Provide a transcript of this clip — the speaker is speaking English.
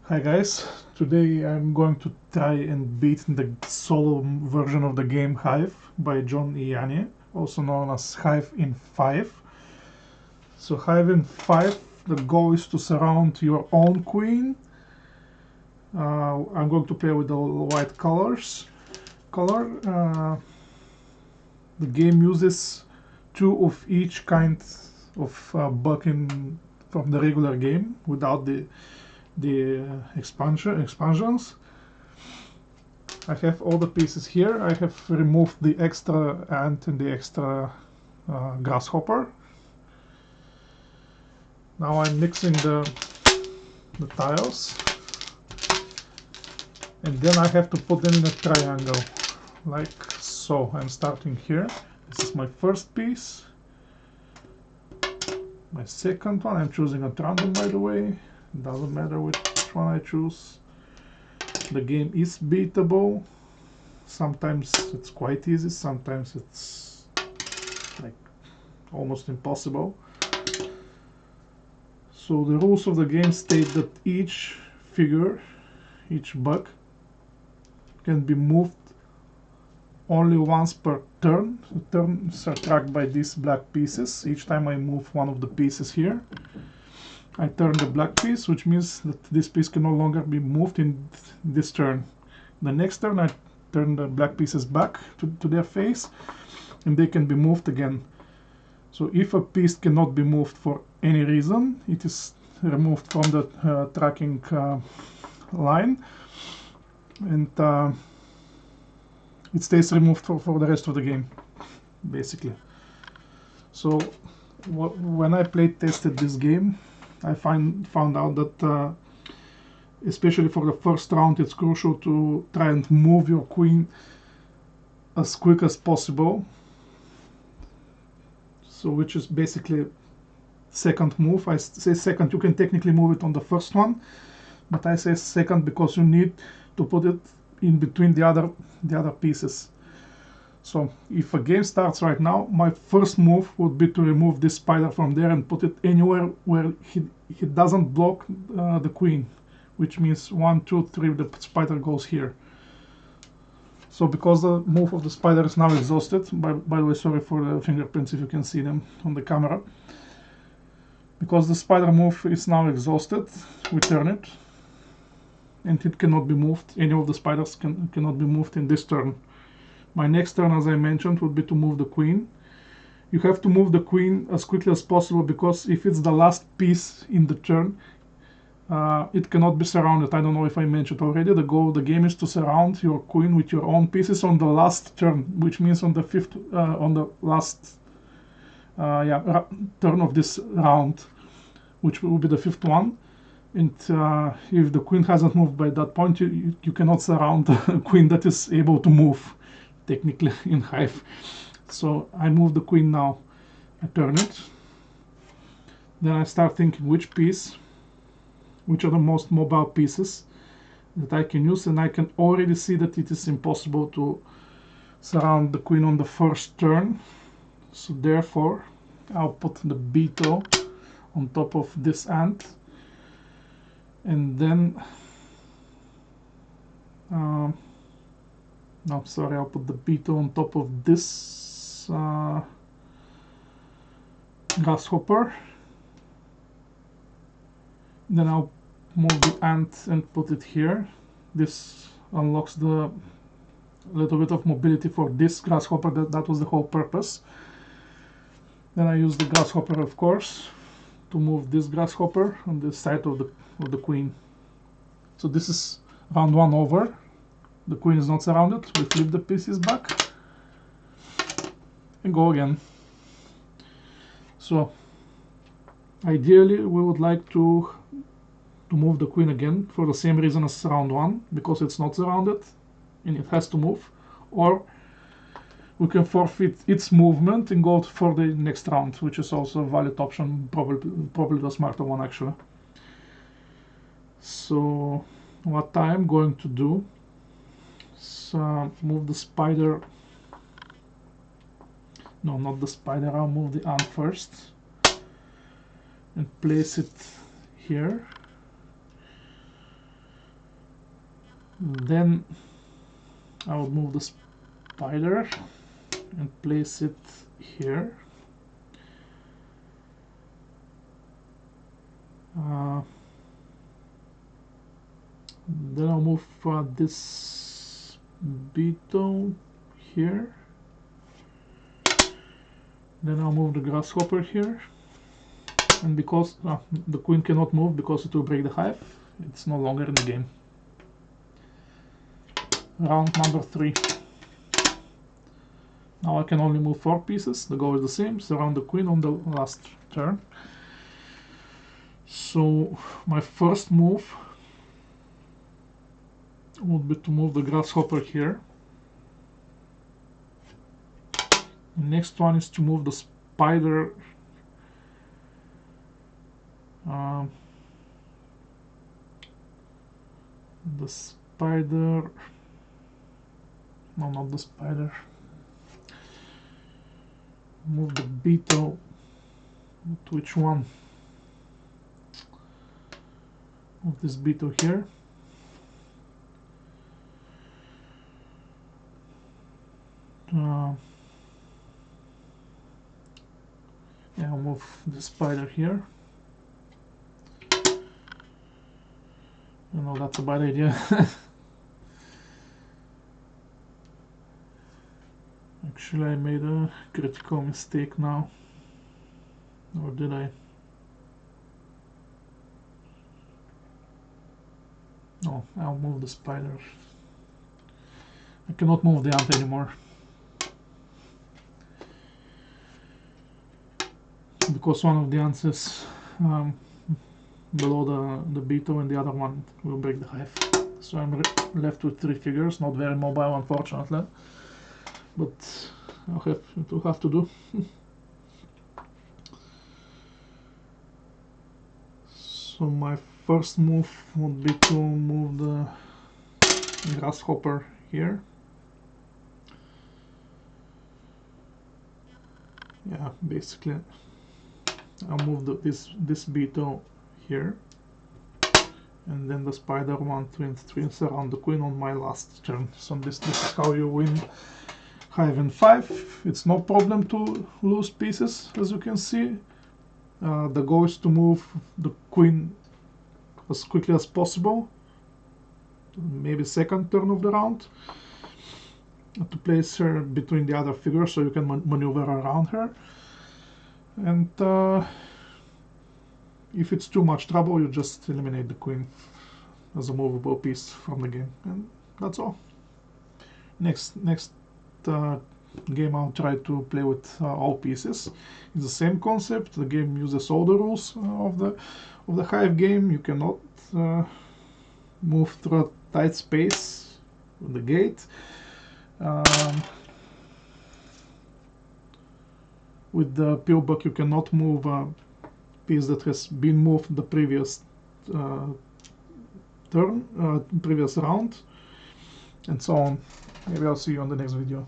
Hi guys, today I'm going to try and beat the solo version of the game Hive by John Yianni, also known as Hive in 5. So Hive in 5, the goal is to surround your own queen. I'm going to play with the white color. The game uses 2 of each kind of bug from the regular game without the expansions. I have all the pieces here. I have removed the extra ant and the extra grasshopper. Now I'm mixing the tiles, and then I have to put them in a triangle, like so. I'm starting here. This is my first piece. My second one, I'm choosing at random, by the way. It doesn't matter which one I choose. The game is beatable. Sometimes it's quite easy, sometimes it's like almost impossible. So the rules of the game state that each figure, each bug, can be moved only once per turn. The turns are tracked by these black pieces. Each time I move one of the pieces here, I turn the black piece, which means that this piece can no longer be moved in this turn. The next turn I turn the black pieces back to their face, and they can be moved again. So if a piece cannot be moved for any reason, it is removed from the tracking line, and it stays removed for the rest of the game, basically. So when I tested this game, I found out that especially for the first round, it's crucial to try and move your queen as quick as possible. So which is basically second move. I say second, you can technically move it on the first one, but I say second because you need to put it in between the other pieces. So if a game starts right now, my first move would be to remove this spider from there and put it anywhere where he doesn't block the queen, which means 1, 2, 3, the spider goes here. So because the move of the spider is now exhausted, by the way, sorry for the fingerprints if you can see them on the camera. Because the spider move is now exhausted, we turn it, and it cannot be moved. Any of the spiders cannot be moved in this turn. My next turn, as I mentioned, would be to move the queen. You have to move the queen as quickly as possible, because if it's the last piece in the turn, it cannot be surrounded. I don't know if I mentioned already, the goal of the game is to surround your queen with your own pieces on the last turn, which means on the last turn of this round, which will be the 5th one. And if the queen hasn't moved by that point, you cannot surround a queen that is able to move, technically, in Hive. So I move the queen now, I turn it, then I start thinking which are the most mobile pieces that I can use, and I can already see that it is impossible to surround the queen on the first turn. So therefore I'll put the beetle on top of this ant, and then I'll put the beetle on top of this grasshopper. Then I'll move the ant and put it here. This unlocks the little bit of mobility for this grasshopper. That was the whole purpose. Then I use the grasshopper, of course, to move this grasshopper on the side of the queen. So this is round 1 over. The queen is not surrounded. We flip the pieces back and go again. So ideally we would like to move the queen again for the same reason as round 1, because it's not surrounded and it has to move, or we can forfeit its movement and go for the next round, which is also a valid option, probably the smarter one actually. So what I'm going to do is move the spider. No, not the spider, I'll move the ant first and place it here. Then I will move the spider and place it here. Then I'll move this beetle here. Then I'll move the grasshopper here. And because the queen cannot move because it will break the hive, it's no longer in the game. Round number 3. Now I can only move 4 pieces. The goal is the same, surround the queen on the last turn. So my first move would be to move the grasshopper here. The next one is to move the spider no, not the spider, move the beetle. Which one? Move this beetle here. Yeah, I'll move the spider here. You know, that's a bad idea. Actually, I made a critical mistake now. Or did I? No, I'll move the spider. I cannot move the ant anymore. Because one of the ants is below the beetle and the other one will break the hive. So I'm left with 3 figures, not very mobile unfortunately, but it will have to do. So my first move would be to move the grasshopper here. Yeah, basically I'll move this beetle here, and then the spider 1, 2, and 3 surround the queen on my last turn. So this is how you win Hive in 5. It's no problem to lose pieces, as you can see. The goal is to move the queen as quickly as possible, maybe second turn of the round, to place her between the other figures so you can maneuver around her. And if it's too much trouble, you just eliminate the queen as a movable piece from the game, and that's all. Next game I'll try to play with all pieces. It's the same concept. The game uses all the rules of the Hive game. You cannot move through a tight space with the gate. With the pillbox you cannot move a piece that has been moved the previous previous round, and so on. Maybe I'll see you on the next video.